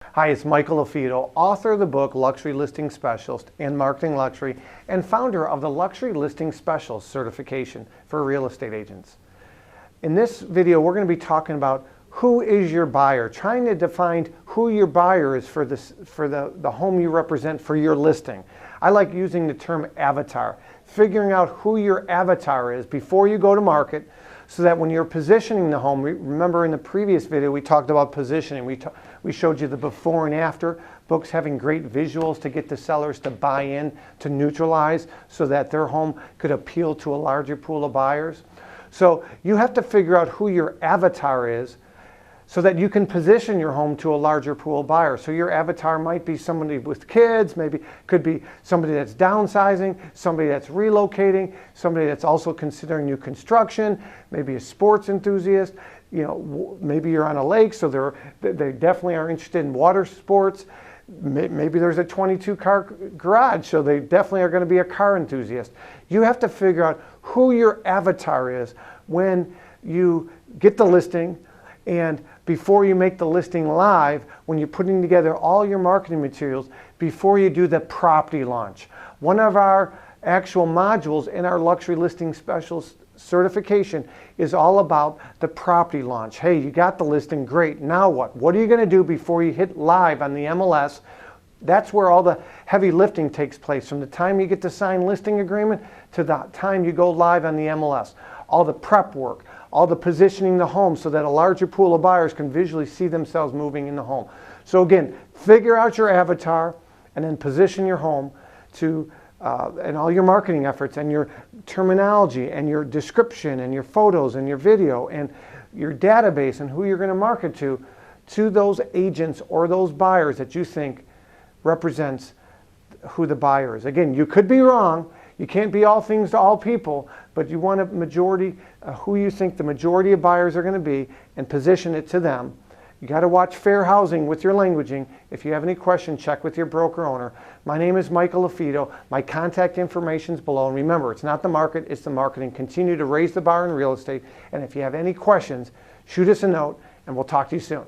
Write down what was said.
Hi, it's Michael LaFido, author of the book Luxury Listing Specialist and Marketing Luxury, and founder of the Luxury Listing Specialist certification for real estate agents. In this video, we're going to be talking about who is your buyer, trying to define who your buyer is for the home you represent for your listing. I like using the term avatar, figuring out who your avatar is before you go to market, so that when you're positioning the home, remember in the previous video we talked about positioning. We showed you the before and after, books having great visuals to get the sellers to buy in, to neutralize, so that their home could appeal to a larger pool of buyers. So you have to figure out who your avatar is so that you can position your home to a larger pool of buyers. So your avatar might be somebody with kids, maybe could be somebody that's downsizing, somebody that's relocating, somebody that's also considering new construction, maybe a sports enthusiast. You know, maybe you're on a lake, so they definitely are interested in water sports. Maybe there's a 22-car garage, so they definitely are going to be a car enthusiast. You have to figure out who your avatar is when you get the listing, and before you make the listing live, when you're putting together all your marketing materials, before you do the property launch. One of our actual modules in our Luxury Listing Specialist certification is all about the property launch. Hey, you got the listing, great. Now what? What are you going to do before you hit live on the MLS? That's where all the heavy lifting takes place, from the time you get the signed listing agreement to the time you go live on the MLS. All the prep work, all the positioning the home so that a larger pool of buyers can visually see themselves moving in the home. So again, figure out your avatar and then position your home to and all your marketing efforts and your terminology and your description and your photos and your video and your database and who you're going to market to those agents or those buyers that you think represents who the buyer is. Again, you could be wrong. You can't be all things to all people, but you want a majority, who you think the majority of buyers are going to be, and position it to them. You got to watch fair housing with your languaging. If you have any questions, check with your broker owner. My name is Michael LaFido. My contact information is below. And remember, it's not the market, it's the marketing. Continue to raise the bar in real estate. And if you have any questions, shoot us a note, and we'll talk to you soon.